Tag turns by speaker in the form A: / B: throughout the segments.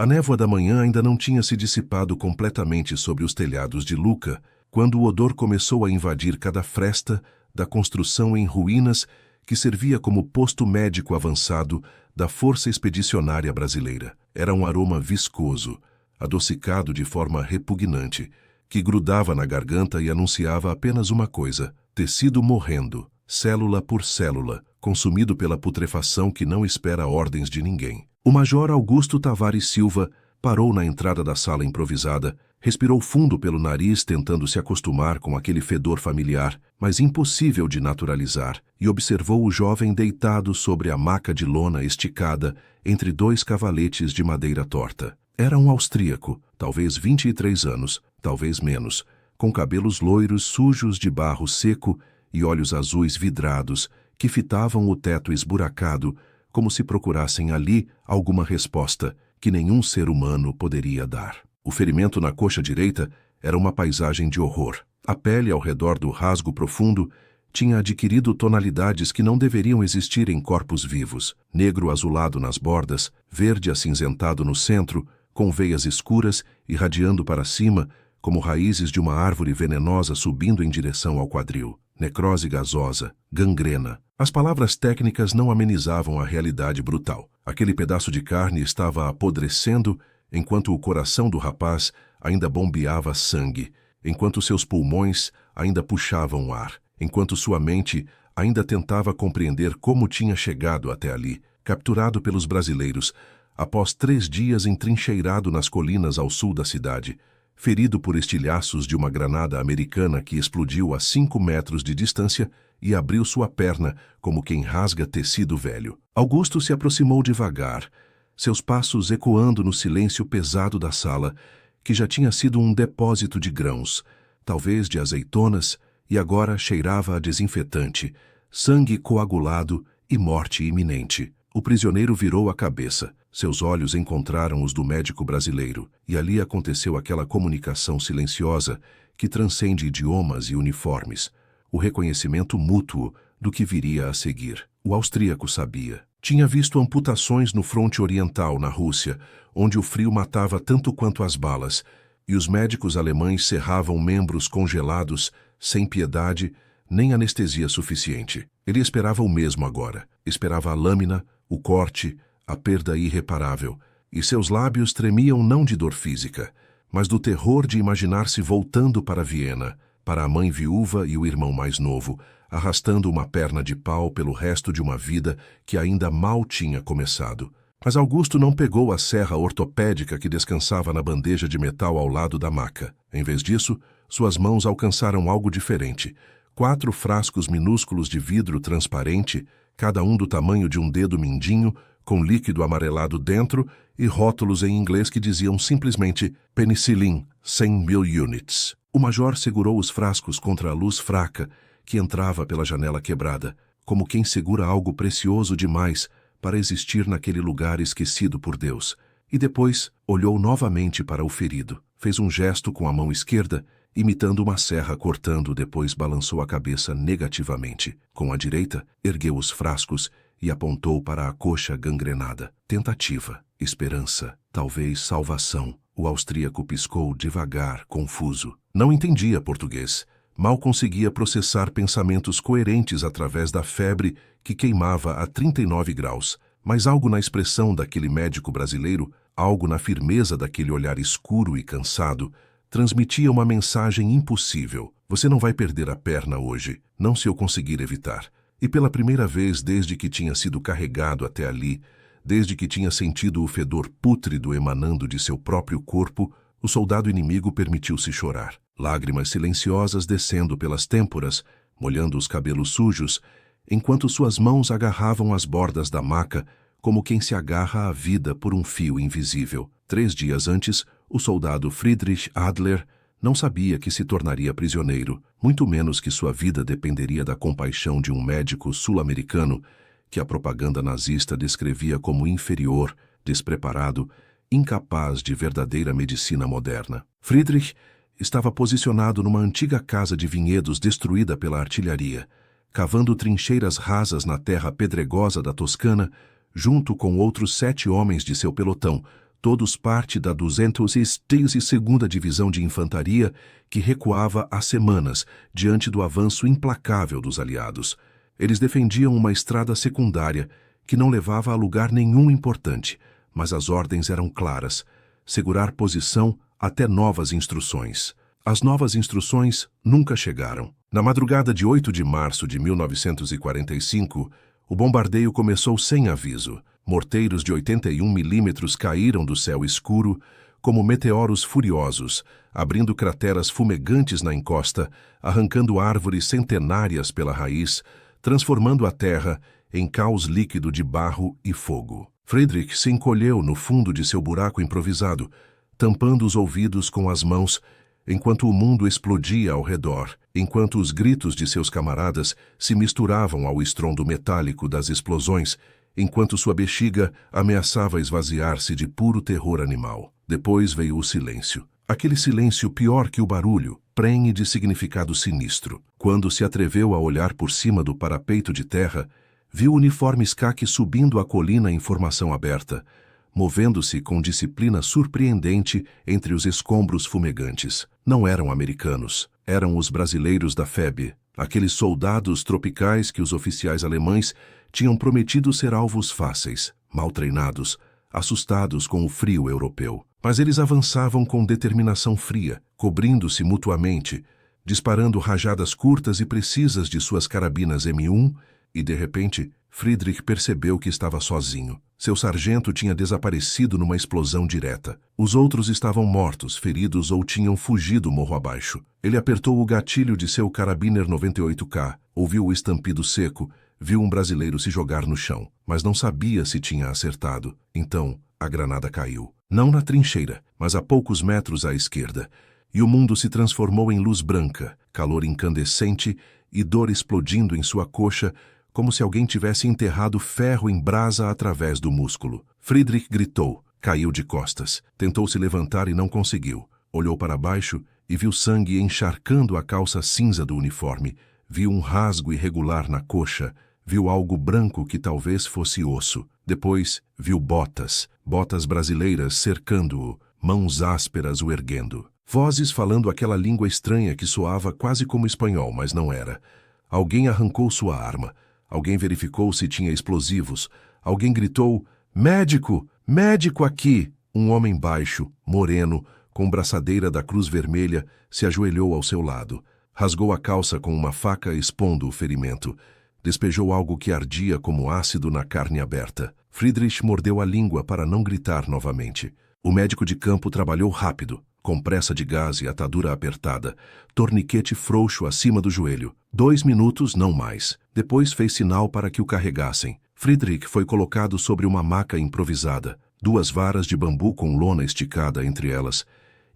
A: A névoa da manhã ainda não tinha se dissipado completamente sobre os telhados de Lucca, quando o odor começou a invadir cada fresta da construção em ruínas que servia como posto médico avançado da Força Expedicionária Brasileira. Era um aroma viscoso, adocicado de forma repugnante, que grudava na garganta e anunciava apenas uma coisa: tecido morrendo, célula por célula, consumido pela putrefação que não espera ordens de ninguém. O Major Augusto Tavares Silva parou na entrada da sala improvisada, respirou fundo pelo nariz tentando se acostumar com aquele fedor familiar, mas impossível de naturalizar, e observou o jovem deitado sobre a maca de lona esticada entre dois cavaletes de madeira torta. Era um austríaco, talvez 23 anos, talvez menos, com cabelos loiros sujos de barro seco e olhos azuis vidrados que fitavam o teto esburacado, como se procurassem ali alguma resposta que nenhum ser humano poderia dar. O ferimento na coxa direita era uma paisagem de horror. A pele ao redor do rasgo profundo tinha adquirido tonalidades que não deveriam existir em corpos vivos. Negro azulado nas bordas, verde acinzentado no centro, com veias escuras irradiando para cima, como raízes de uma árvore venenosa subindo em direção ao quadril. Necrose gasosa, gangrena. As palavras técnicas não amenizavam a realidade brutal. Aquele pedaço de carne estava apodrecendo enquanto o coração do rapaz ainda bombeava sangue, enquanto seus pulmões ainda puxavam ar, enquanto sua mente ainda tentava compreender como tinha chegado até ali, capturado pelos brasileiros, após 3 dias entrincheirado nas colinas ao sul da cidade, ferido por estilhaços de uma granada americana que explodiu a 5 metros de distância e abriu sua perna como quem rasga tecido velho. Augusto se aproximou devagar, seus passos ecoando no silêncio pesado da sala, que já tinha sido um depósito de grãos, talvez de azeitonas, e agora cheirava a desinfetante, sangue coagulado e morte iminente. O prisioneiro virou a cabeça. Seus olhos encontraram os do médico brasileiro, e ali aconteceu aquela comunicação silenciosa que transcende idiomas e uniformes, o reconhecimento mútuo do que viria a seguir. O austríaco sabia. Tinha visto amputações no fronte oriental, na Rússia, onde o frio matava tanto quanto as balas, e os médicos alemães serravam membros congelados, sem piedade, nem anestesia suficiente. Ele esperava o mesmo agora. Esperava a lâmina, o corte, a perda irreparável, e seus lábios tremiam não de dor física, mas do terror de imaginar-se voltando para Viena, para a mãe viúva e o irmão mais novo, arrastando uma perna de pau pelo resto de uma vida que ainda mal tinha começado. Mas Augusto não pegou a serra ortopédica que descansava na bandeja de metal ao lado da maca. Em vez disso, suas mãos alcançaram algo diferente. 4 frascos minúsculos de vidro transparente, cada um do tamanho de um dedo mindinho, com líquido amarelado dentro e rótulos em inglês que diziam simplesmente Penicillin, 100.000 units. O major segurou os frascos contra a luz fraca que entrava pela janela quebrada, como quem segura algo precioso demais para existir naquele lugar esquecido por Deus, e depois olhou novamente para o ferido. Fez um gesto com a mão esquerda, imitando uma serra cortando, depois balançou a cabeça negativamente. Com a direita, ergueu os frascos e apontou para a coxa gangrenada. Tentativa, esperança, talvez salvação. O austríaco piscou devagar, confuso. Não entendia português. Mal conseguia processar pensamentos coerentes através da febre que queimava a 39 graus. Mas algo na expressão daquele médico brasileiro, algo na firmeza daquele olhar escuro e cansado, transmitia uma mensagem impossível. Você não vai perder a perna hoje, não se eu conseguir evitar. E pela primeira vez desde que tinha sido carregado até ali, desde que tinha sentido o fedor pútrido emanando de seu próprio corpo, o soldado inimigo permitiu-se chorar. Lágrimas silenciosas descendo pelas têmporas, molhando os cabelos sujos, enquanto suas mãos agarravam as bordas da maca, como quem se agarra à vida por um fio invisível. 3 dias antes, o soldado Friedrich Adler não sabia que se tornaria prisioneiro, muito menos que sua vida dependeria da compaixão de um médico sul-americano que a propaganda nazista descrevia como inferior, despreparado, incapaz de verdadeira medicina moderna. Friedrich estava posicionado numa antiga casa de vinhedos destruída pela artilharia, cavando trincheiras rasas na terra pedregosa da Toscana, junto com outros 7 homens de seu pelotão, todos parte da 232ª Divisão de Infantaria, que recuava há semanas diante do avanço implacável dos aliados. Eles defendiam uma estrada secundária que não levava a lugar nenhum importante, mas as ordens eram claras: segurar posição até novas instruções. As novas instruções nunca chegaram. Na madrugada de 8 de março de 1945, o bombardeio começou sem aviso. Morteiros de 81 milímetros caíram do céu escuro como meteoros furiosos, abrindo crateras fumegantes na encosta, arrancando árvores centenárias pela raiz, transformando a terra em caos líquido de barro e fogo. Friedrich se encolheu no fundo de seu buraco improvisado, tampando os ouvidos com as mãos, enquanto o mundo explodia ao redor, enquanto os gritos de seus camaradas se misturavam ao estrondo metálico das explosões, enquanto sua bexiga ameaçava esvaziar-se de puro terror animal. Depois veio o silêncio. Aquele silêncio pior que o barulho, prenhe de significado sinistro. Quando se atreveu a olhar por cima do parapeito de terra, viu uniformes caqui subindo a colina em formação aberta, movendo-se com disciplina surpreendente entre os escombros fumegantes. Não eram americanos, eram os brasileiros da FEB, aqueles soldados tropicais que os oficiais alemães tinham prometido ser alvos fáceis, mal treinados, assustados com o frio europeu. Mas eles avançavam com determinação fria, cobrindo-se mutuamente, disparando rajadas curtas e precisas de suas carabinas M1, e, de repente, Friedrich percebeu que estava sozinho. Seu sargento tinha desaparecido numa explosão direta. Os outros estavam mortos, feridos ou tinham fugido morro abaixo. Ele apertou o gatilho de seu Karabiner 98K, ouviu o estampido seco, viu um brasileiro se jogar no chão, mas não sabia se tinha acertado. Então, a granada caiu. Não na trincheira, mas a poucos metros à esquerda. E o mundo se transformou em luz branca, calor incandescente e dor explodindo em sua coxa, como se alguém tivesse enterrado ferro em brasa através do músculo. Friedrich gritou, caiu de costas, tentou se levantar e não conseguiu. Olhou para baixo e viu sangue encharcando a calça cinza do uniforme. Viu um rasgo irregular na coxa. Viu algo branco que talvez fosse osso. Depois, viu botas brasileiras cercando-o, mãos ásperas o erguendo. Vozes falando aquela língua estranha que soava quase como espanhol, mas não era. Alguém arrancou sua arma. Alguém verificou se tinha explosivos. Alguém gritou, "Médico! Médico aqui!" Um homem baixo, moreno, com braçadeira da Cruz Vermelha, se ajoelhou ao seu lado. Rasgou a calça com uma faca expondo o ferimento. Despejou algo que ardia como ácido na carne aberta. Friedrich mordeu a língua para não gritar novamente. O médico de campo trabalhou rápido, compressa de gás e atadura apertada, torniquete frouxo acima do joelho. 2 minutos, não mais. Depois fez sinal para que o carregassem. Friedrich foi colocado sobre uma maca improvisada, 2 varas de bambu com lona esticada entre elas,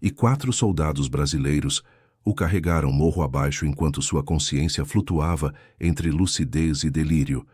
A: e 4 soldados brasileiros o carregaram morro abaixo enquanto sua consciência flutuava entre lucidez e delírio,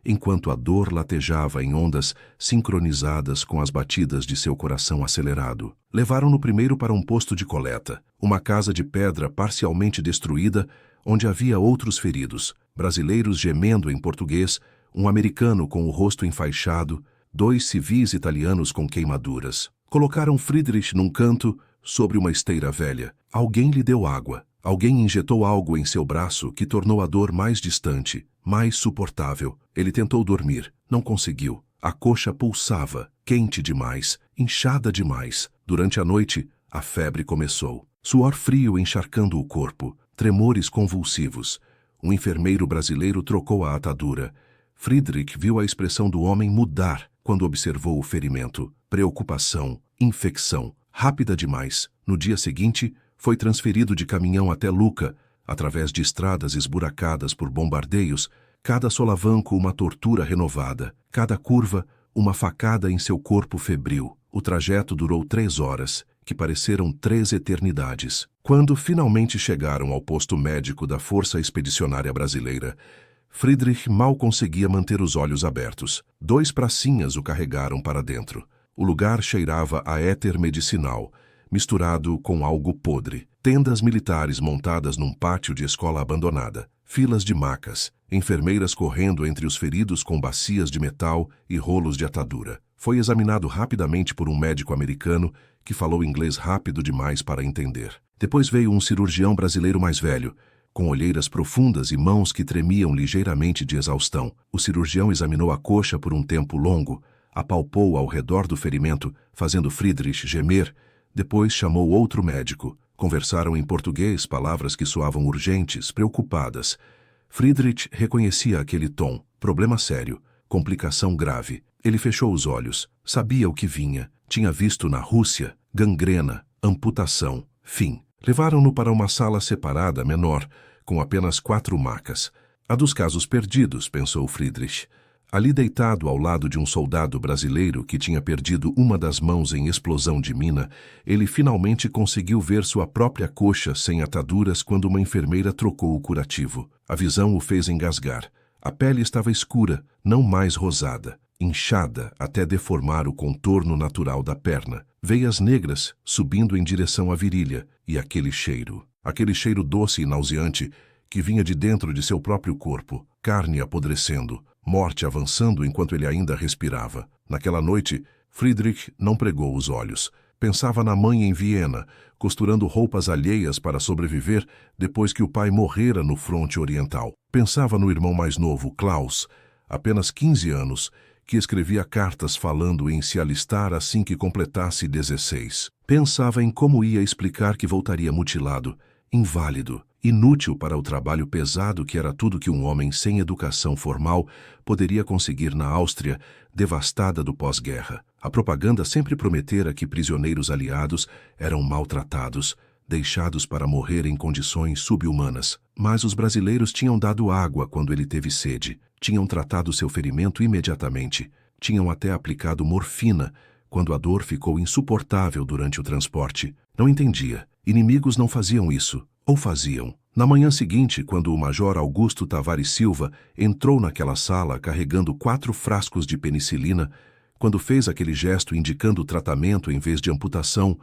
A: enquanto a dor latejava em ondas sincronizadas com as batidas de seu coração acelerado. Levaram-no primeiro para um posto de coleta, uma casa de pedra parcialmente destruída, onde havia outros feridos, brasileiros gemendo em português, um americano com o rosto enfaixado, 2 civis italianos com queimaduras. Colocaram Friedrich num canto, sobre uma esteira velha. Alguém lhe deu água. Alguém injetou algo em seu braço que tornou a dor mais distante, mais suportável. Ele tentou dormir. Não conseguiu. A coxa pulsava, quente demais, inchada demais. Durante a noite, a febre começou. Suor frio encharcando o corpo, tremores convulsivos. Um enfermeiro brasileiro trocou a atadura. Friedrich viu a expressão do homem mudar quando observou o ferimento. Preocupação, infecção, rápida demais. No dia seguinte, foi transferido de caminhão até Lucca, através de estradas esburacadas por bombardeios, cada solavanco uma tortura renovada, cada curva uma facada em seu corpo febril. O trajeto durou 3 horas, que pareceram 3 eternidades. Quando finalmente chegaram ao posto médico da Força Expedicionária Brasileira, Friedrich mal conseguia manter os olhos abertos. 2 pracinhas o carregaram para dentro. O lugar cheirava a éter medicinal, misturado com algo podre. Tendas militares montadas num pátio de escola abandonada. Filas de macas, enfermeiras correndo entre os feridos com bacias de metal e rolos de atadura. Foi examinado rapidamente por um médico americano que falou inglês rápido demais para entender. Depois veio um cirurgião brasileiro mais velho, com olheiras profundas e mãos que tremiam ligeiramente de exaustão. O cirurgião examinou a coxa por um tempo longo, apalpou ao redor do ferimento, fazendo Friedrich gemer. Depois chamou outro médico. Conversaram em português, palavras que soavam urgentes, preocupadas. Friedrich reconhecia aquele tom. Problema sério. Complicação grave. Ele fechou os olhos. Sabia o que vinha. Tinha visto na Rússia. Gangrena. Amputação. Fim. Levaram-no para uma sala separada, menor, com apenas 4 macas. A dos casos perdidos, pensou Friedrich. Ali deitado ao lado de um soldado brasileiro que tinha perdido uma das mãos em explosão de mina, ele finalmente conseguiu ver sua própria coxa sem ataduras quando uma enfermeira trocou o curativo. A visão o fez engasgar. A pele estava escura, não mais rosada, inchada até deformar o contorno natural da perna. Veias negras subindo em direção à virilha, e aquele cheiro doce e nauseante que vinha de dentro de seu próprio corpo, carne apodrecendo, morte avançando enquanto ele ainda respirava. Naquela noite, Friedrich não pregou os olhos. Pensava na mãe em Viena, costurando roupas alheias para sobreviver depois que o pai morrera no fronte oriental. Pensava no irmão mais novo, Klaus, apenas 15 anos, que escrevia cartas falando em se alistar assim que completasse 16. Pensava em como ia explicar que voltaria mutilado, inválido, inútil para o trabalho pesado que era tudo que um homem sem educação formal poderia conseguir na Áustria, devastada do pós-guerra. A propaganda sempre prometera que prisioneiros aliados eram maltratados, deixados para morrer em condições subhumanas. Mas os brasileiros tinham dado água quando ele teve sede, tinham tratado seu ferimento imediatamente, tinham até aplicado morfina quando a dor ficou insuportável durante o transporte. Não entendia. Inimigos não faziam isso. Ou faziam. Na manhã seguinte, quando o Major Augusto Tavares Silva entrou naquela sala carregando 4 frascos de penicilina, quando fez aquele gesto indicando tratamento em vez de amputação,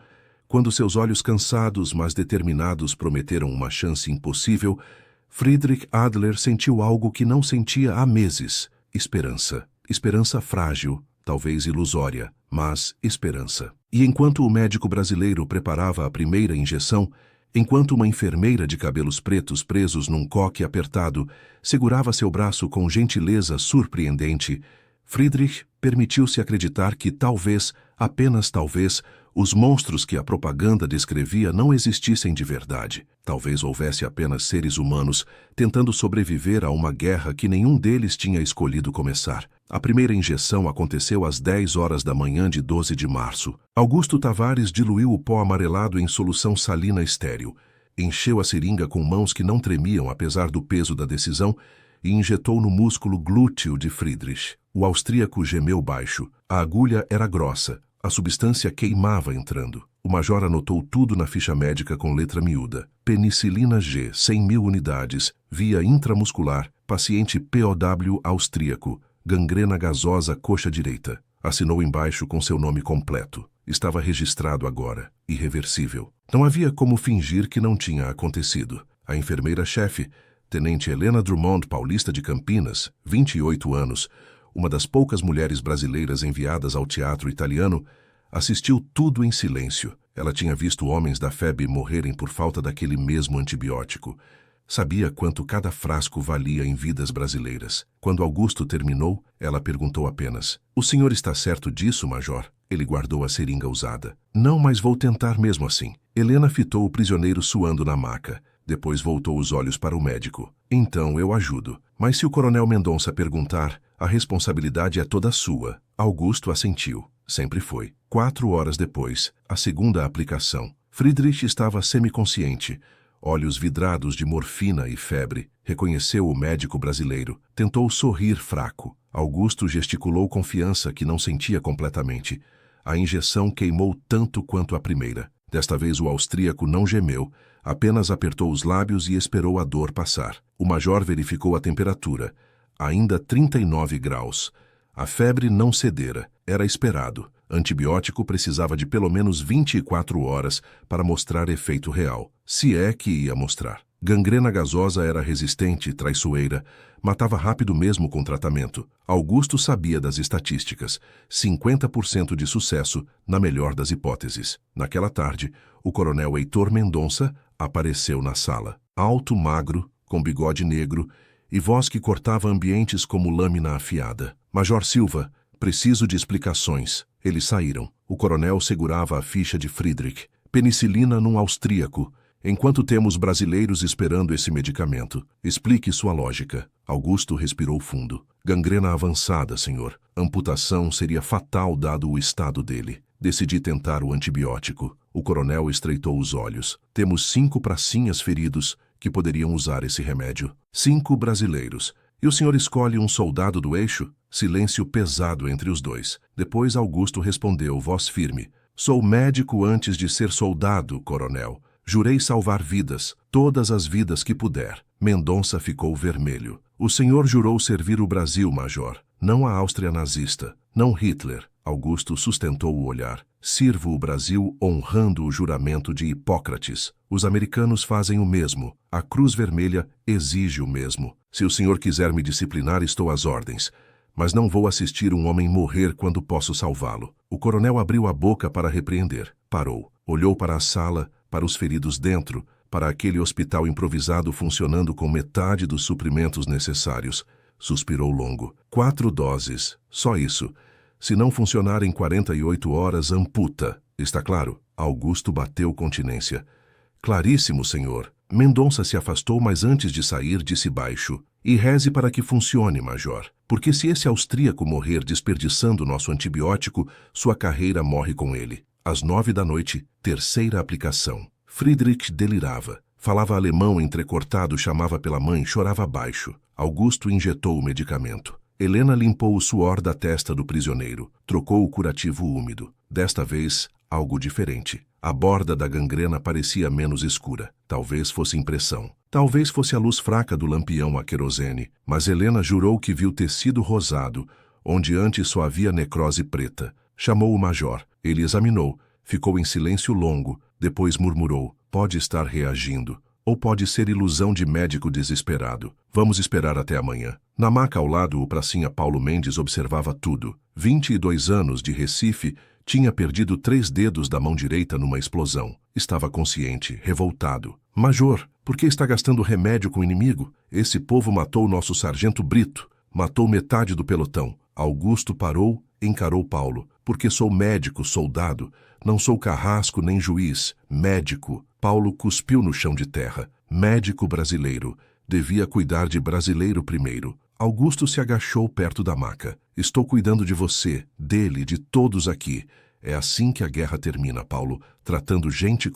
A: quando seus olhos cansados, mas determinados, prometeram uma chance impossível, Friedrich Adler sentiu algo que não sentia há meses. Esperança. Esperança frágil, talvez ilusória, mas esperança. E enquanto o médico brasileiro preparava a primeira injeção, enquanto uma enfermeira de cabelos pretos presos num coque apertado segurava seu braço com gentileza surpreendente, Friedrich permitiu-se acreditar que talvez, apenas talvez, os monstros que a propaganda descrevia não existissem de verdade. Talvez houvesse apenas seres humanos tentando sobreviver a uma guerra que nenhum deles tinha escolhido começar. A primeira injeção aconteceu às 10 horas da manhã de 12 de março. Augusto Tavares diluiu o pó amarelado em solução salina estéril, encheu a seringa com mãos que não tremiam apesar do peso da decisão e injetou no músculo glúteo de Friedrich. O austríaco gemeu baixo. A agulha era grossa. A substância queimava entrando. O major anotou tudo na ficha médica com letra miúda. Penicilina G, 100.000 unidades, via intramuscular, paciente POW austríaco, gangrena gasosa coxa direita. Assinou embaixo com seu nome completo. Estava registrado agora, irreversível. Não havia como fingir que não tinha acontecido. A enfermeira-chefe, Tenente Helena Drummond Paulista de Campinas, 28 anos, uma das poucas mulheres brasileiras enviadas ao teatro italiano, assistiu tudo em silêncio. Ela tinha visto homens da FEB morrerem por falta daquele mesmo antibiótico. Sabia quanto cada frasco valia em vidas brasileiras. Quando Augusto terminou, ela perguntou apenas: "O senhor está certo disso, Major?" Ele guardou a seringa usada. "Não, mas vou tentar mesmo assim." Helena fitou o prisioneiro suando na maca. Depois voltou os olhos para o médico. "Então eu ajudo. Mas se o coronel Mendonça perguntar, a responsabilidade é toda sua." Augusto assentiu. Sempre foi. 4 horas depois, a segunda aplicação. Friedrich estava semiconsciente, olhos vidrados de morfina e febre. Reconheceu o médico brasileiro. Tentou sorrir fraco. Augusto gesticulou confiança que não sentia completamente. A injeção queimou tanto quanto a primeira. Desta vez o austríaco não gemeu, apenas apertou os lábios e esperou a dor passar. O major verificou a temperatura. Ainda 39 graus. A febre não cedera. Era esperado. Antibiótico precisava de pelo menos 24 horas para mostrar efeito real. Se é que ia mostrar. Gangrena gasosa era resistente, traiçoeira, matava rápido mesmo com tratamento. Augusto sabia das estatísticas. 50% de sucesso, na melhor das hipóteses. Naquela tarde, o coronel Heitor Mendonça apareceu na sala. Alto, magro, com bigode negro e voz que cortava ambientes como lâmina afiada. Major Silva, preciso de explicações. Eles saíram. O coronel segurava a ficha de Friedrich. Penicilina num austríaco. Enquanto temos brasileiros esperando esse medicamento. Explique sua lógica. Augusto respirou fundo. Gangrena avançada, senhor. Amputação seria fatal dado o estado dele. Decidi tentar o antibiótico. O coronel estreitou os olhos. Temos 5 pracinhas feridos que poderiam usar esse remédio. 5 brasileiros. E o senhor escolhe um soldado do eixo? Silêncio pesado entre os dois. Depois Augusto respondeu, voz firme. Sou médico antes de ser soldado, coronel. Jurei salvar vidas, todas as vidas que puder. Mendonça ficou vermelho. O senhor jurou servir o Brasil, major, não a Áustria nazista, não Hitler. Augusto sustentou o olhar. Sirvo o Brasil honrando o juramento de Hipócrates. Os americanos fazem o mesmo. A Cruz Vermelha exige o mesmo. Se o senhor quiser me disciplinar, estou às ordens. Mas não vou assistir um homem morrer quando posso salvá-lo. O coronel abriu a boca para repreender. Parou. Olhou para a sala, para os feridos dentro, para aquele hospital improvisado funcionando com metade dos suprimentos necessários. Suspirou longo. 4 doses. Só isso. Se não funcionar em 48 horas, amputa. Está claro? Augusto bateu continência. Claríssimo, senhor. Mendonça se afastou, mas antes de sair disse baixo. E reze para que funcione, major. Porque se esse austríaco morrer desperdiçando nosso antibiótico, sua carreira morre com ele. Às 9 da noite, terceira aplicação. Friedrich delirava. Falava alemão entrecortado, chamava pela mãe, chorava baixo. Augusto injetou o medicamento. Helena limpou o suor da testa do prisioneiro. Trocou o curativo úmido. Desta vez, algo diferente. A borda da gangrena parecia menos escura. Talvez fosse impressão. Talvez fosse a luz fraca do lampião a querosene. Mas Helena jurou que viu tecido rosado, onde antes só havia necrose preta. Chamou o major. Ele examinou. Ficou em silêncio longo. Depois murmurou. Pode estar reagindo. Ou pode ser ilusão de médico desesperado. Vamos esperar até amanhã. Na maca ao lado, o pracinha Paulo Mendes observava tudo. 22 anos, de Recife, tinha perdido 3 dedos da mão direita numa explosão. Estava consciente, revoltado. Major, por que está gastando remédio com o inimigo? Esse povo matou nosso sargento Brito. Matou metade do pelotão. Augusto parou, encarou Paulo. Porque sou médico, soldado. Não sou carrasco nem juiz. Médico. Paulo cuspiu no chão de terra. Médico brasileiro. Devia cuidar de brasileiro primeiro. Augusto se agachou perto da maca. Estou cuidando de você, dele, de todos aqui. É assim que a guerra termina, Paulo. Tratando gente,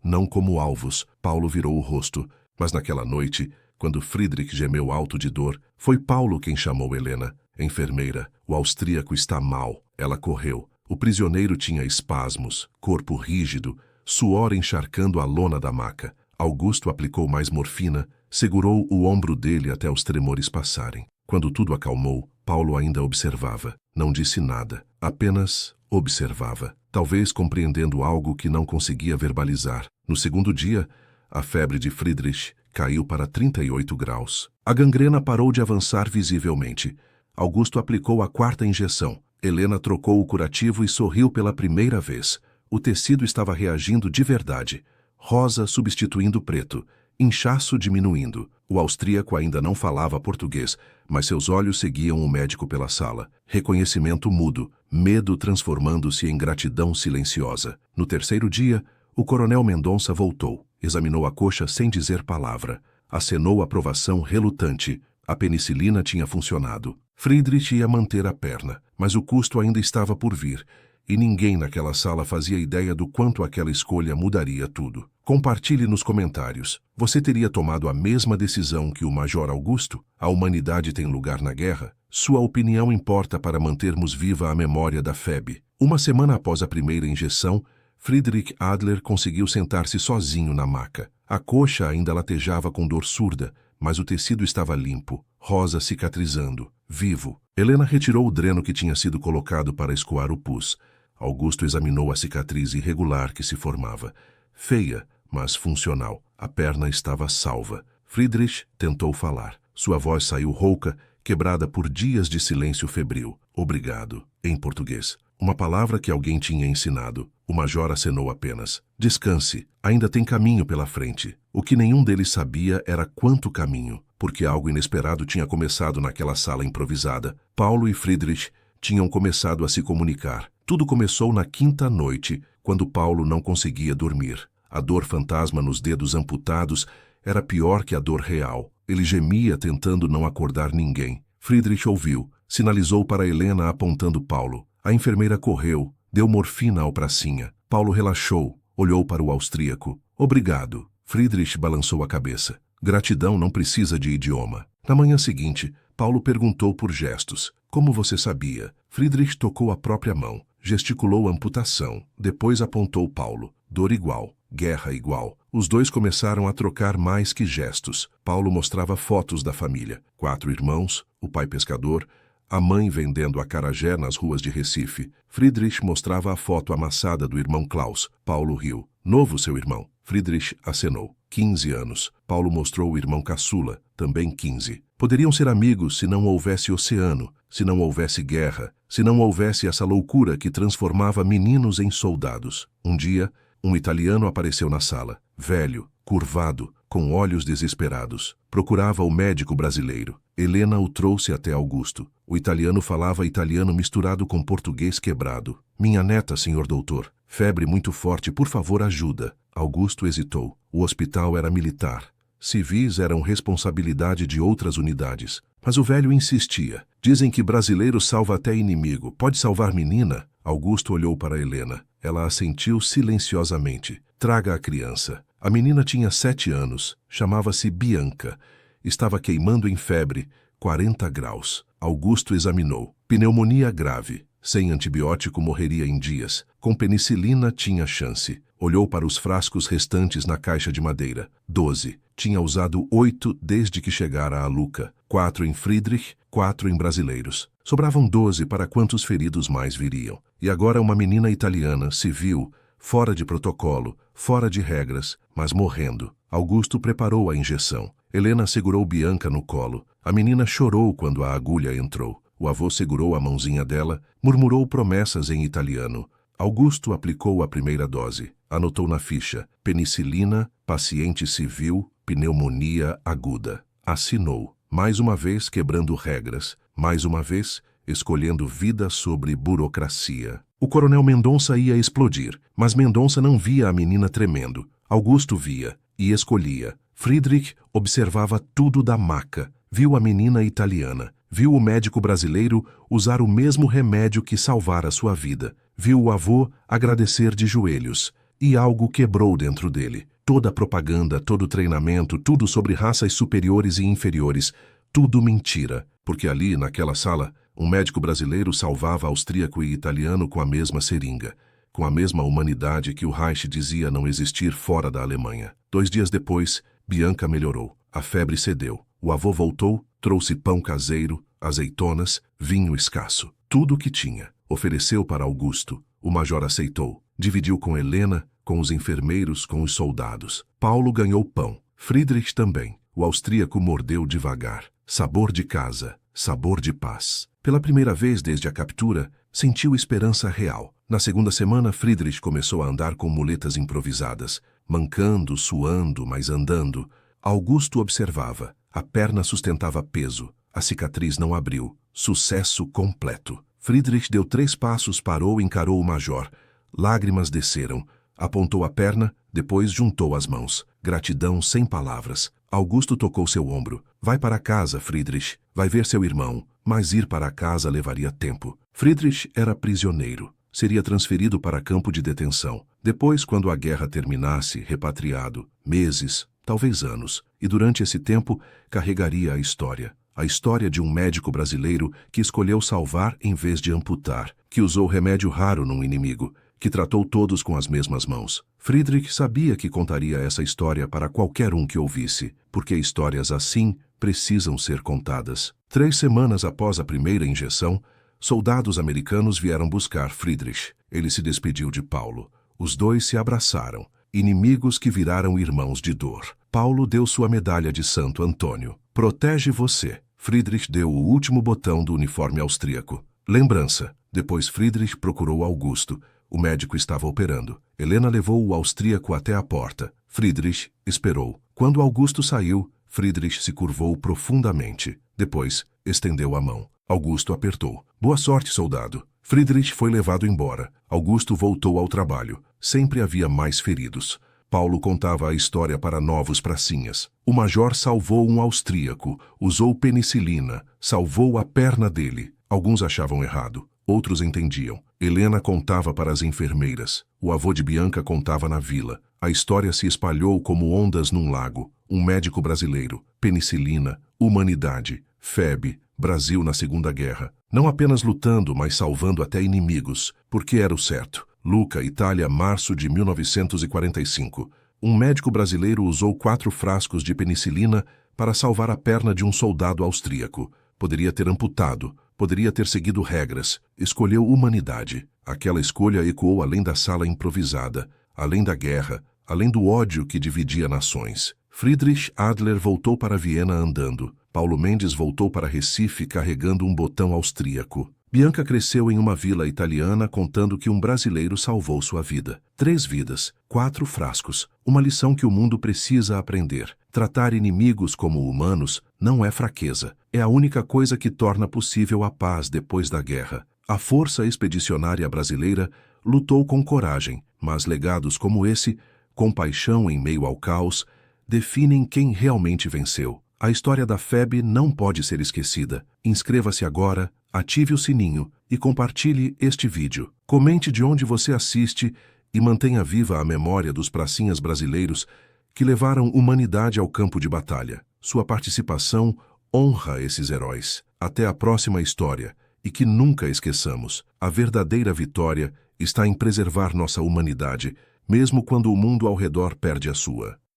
A: não como alvos. Paulo virou o rosto. Mas naquela noite, quando Friedrich gemeu alto de dor, foi Paulo quem chamou Helena. Enfermeira, o austríaco está mal. Ela correu. O prisioneiro tinha espasmos, corpo rígido, suor encharcando a lona da maca. Augusto aplicou mais morfina, segurou o ombro dele até os tremores passarem. Quando tudo acalmou, Paulo ainda observava. Não disse nada, apenas observava, talvez compreendendo algo que não conseguia verbalizar. No segundo dia, a febre de Friedrich caiu para 38 graus. A gangrena parou de avançar visivelmente. Augusto aplicou a 4ª injeção. Helena trocou o curativo e sorriu pela primeira vez. O tecido estava reagindo de verdade. Rosa substituindo preto. Inchaço diminuindo. O austríaco ainda não falava português, mas seus olhos seguiam o médico pela sala. Reconhecimento mudo. Medo transformando-se em gratidão silenciosa. No terceiro dia, o coronel Mendonça voltou. Examinou a coxa sem dizer palavra. Acenou aprovação relutante. A penicilina tinha funcionado. Friedrich ia manter a perna, mas o custo ainda estava por vir, e ninguém naquela sala fazia ideia do quanto aquela escolha mudaria tudo. Compartilhe nos comentários. Você teria tomado a mesma decisão que o Major Augusto? A humanidade tem lugar na guerra? Sua opinião importa para mantermos viva a memória da FEB. Uma semana após a primeira injeção, Friedrich Adler conseguiu sentar-se sozinho na maca. A coxa ainda latejava com dor surda, mas o tecido estava limpo, rosa cicatrizando, vivo. Helena retirou o dreno que tinha sido colocado para escoar o pus. Augusto examinou a cicatriz irregular que se formava. Feia, mas funcional. A perna estava salva. Friedrich tentou falar. Sua voz saiu rouca, quebrada por dias de silêncio febril. Obrigado, em português. Uma palavra que alguém tinha ensinado. O major acenou apenas. Descanse, ainda tem caminho pela frente. O que nenhum deles sabia era quanto caminho, porque algo inesperado tinha começado naquela sala improvisada. Paulo e Friedrich tinham começado a se comunicar. Tudo começou na quinta noite, quando Paulo não conseguia dormir. A dor fantasma nos dedos amputados era pior que a dor real. Ele gemia tentando não acordar ninguém. Friedrich ouviu, sinalizou para Helena apontando Paulo. A enfermeira correu, deu morfina ao pracinha. Paulo relaxou, olhou para o austríaco. Obrigado. Friedrich balançou a cabeça. Gratidão não precisa de idioma. Na manhã seguinte, Paulo perguntou por gestos. Como você sabia? Friedrich tocou a própria mão, gesticulou amputação, depois apontou Paulo. Dor igual, guerra igual. Os dois começaram a trocar mais que gestos. Paulo mostrava fotos da família. 4 irmãos, o pai pescador, a mãe vendendo acarajé nas ruas de Recife. Friedrich mostrava a foto amassada do irmão Klaus. Paulo riu. Novo seu irmão. Friedrich acenou. 15 anos. Paulo mostrou o irmão caçula, também 15. Poderiam ser amigos se não houvesse oceano, se não houvesse guerra, se não houvesse essa loucura que transformava meninos em soldados. Um dia, um italiano apareceu na sala, velho, curvado, com olhos desesperados. Procurava o médico brasileiro. Helena o trouxe até Augusto. O italiano falava italiano misturado com português quebrado. Minha neta, senhor doutor. Febre muito forte, por favor, ajuda. Augusto hesitou. O hospital era militar. Civis eram responsabilidade de outras unidades. Mas o velho insistia. Dizem que brasileiro salva até inimigo. Pode salvar menina? Augusto olhou para Helena. Ela assentiu silenciosamente. Traga a criança. A menina tinha 7 anos. Chamava-se Bianca. Estava queimando em febre, 40 graus. Augusto examinou. Pneumonia grave. Sem antibiótico morreria em dias. Com penicilina tinha chance. Olhou para os frascos restantes na caixa de madeira. 12. Tinha usado 8 desde que chegara a Lucca. 4 em Friedrich, 4 em brasileiros. Sobravam 12 para quantos feridos mais viriam. E agora uma menina italiana, civil, fora de protocolo, fora de regras, mas morrendo. Augusto preparou a injeção. Helena segurou Bianca no colo. A menina chorou quando a agulha entrou. O avô segurou a mãozinha dela, murmurou promessas em italiano. Augusto aplicou a primeira dose. Anotou na ficha: penicilina, paciente civil, pneumonia aguda. Assinou. Mais uma vez quebrando regras. Mais uma vez escolhendo vida sobre burocracia. O coronel Mendonça ia explodir, mas Mendonça não via a menina tremendo. Augusto via e escolhia. Friedrich observava tudo da maca. Viu a menina italiana. Viu o médico brasileiro usar o mesmo remédio que salvara sua vida. Viu o avô agradecer de joelhos. E algo quebrou dentro dele. Toda a propaganda, todo o treinamento, tudo sobre raças superiores e inferiores. Tudo mentira. Porque ali, naquela sala, um médico brasileiro salvava austríaco e italiano com a mesma seringa. Com a mesma humanidade que o Reich dizia não existir fora da Alemanha. 2 dias depois, Bianca melhorou. A febre cedeu. O avô voltou, trouxe pão caseiro, azeitonas, vinho escasso. Tudo o que tinha. Ofereceu para Augusto. O major aceitou. Dividiu com Helena, com os enfermeiros, com os soldados. Paulo ganhou pão. Friedrich também. O austríaco mordeu devagar. Sabor de casa. Sabor de paz. Pela primeira vez desde a captura, sentiu esperança real. Na segunda semana, Friedrich começou a andar com muletas improvisadas. Mancando, suando, mas andando. Augusto observava. A perna sustentava peso. A cicatriz não abriu. Sucesso completo. Friedrich deu 3 passos, parou e encarou o major. Lágrimas desceram. Apontou a perna, depois juntou as mãos. Gratidão sem palavras. Augusto tocou seu ombro. Vai para casa, Friedrich. Vai ver seu irmão. Mas ir para casa levaria tempo. Friedrich era prisioneiro. Seria transferido para campo de detenção. Depois, quando a guerra terminasse, repatriado. Meses, talvez anos. E durante esse tempo, carregaria a história. A história de um médico brasileiro que escolheu salvar em vez de amputar. Que usou remédio raro num inimigo. Que tratou todos com as mesmas mãos. Friedrich sabia que contaria essa história para qualquer um que ouvisse, porque histórias assim precisam ser contadas. 3 semanas após a primeira injeção, soldados americanos vieram buscar Friedrich. Ele se despediu de Paulo. Os dois se abraçaram. inimigos que viraram irmãos de dor. Paulo deu sua medalha de Santo Antônio. Protege você. Friedrich deu o último botão do uniforme austríaco. Lembrança. Depois Friedrich procurou Augusto. O médico estava operando. Helena levou o austríaco até a porta. Friedrich esperou. Quando Augusto saiu, Friedrich se curvou profundamente. Depois, estendeu a mão. Augusto apertou. Boa sorte, soldado. Friedrich foi levado embora. Augusto voltou ao trabalho. Sempre havia mais feridos. Paulo contava a história para novos pracinhas. O major salvou um austríaco, usou penicilina, salvou a perna dele. Alguns achavam errado, outros entendiam. Helena contava para as enfermeiras. O avô de Bianca contava na vila. A história se espalhou como ondas num lago. Um médico brasileiro, penicilina, humanidade, FEB, Brasil na Segunda Guerra. Não apenas lutando, mas salvando até inimigos, porque era o certo. Lucca, Itália, março de 1945. Um médico brasileiro usou 4 frascos de penicilina para salvar a perna de um soldado austríaco. Poderia ter amputado, poderia ter seguido regras. Escolheu humanidade. Aquela escolha ecoou além da sala improvisada, além da guerra, além do ódio que dividia nações. Friedrich Adler voltou para Viena andando. Paulo Mendes voltou para Recife carregando um botão austríaco. Bianca cresceu em uma vila italiana contando que um brasileiro salvou sua vida. 3 vidas, 4 frascos. Uma lição que o mundo precisa aprender. Tratar inimigos como humanos não é fraqueza. É a única coisa que torna possível a paz depois da guerra. A Força Expedicionária Brasileira lutou com coragem, mas legados como esse, compaixão em meio ao caos, definem quem realmente venceu. A história da FEB não pode ser esquecida. Inscreva-se agora, ative o sininho e compartilhe este vídeo. Comente de onde você assiste e mantenha viva a memória dos pracinhas brasileiros que levaram humanidade ao campo de batalha. Sua participação honra esses heróis. Até a próxima história e que nunca esqueçamos, a verdadeira vitória está em preservar nossa humanidade, mesmo quando o mundo ao redor perde a sua.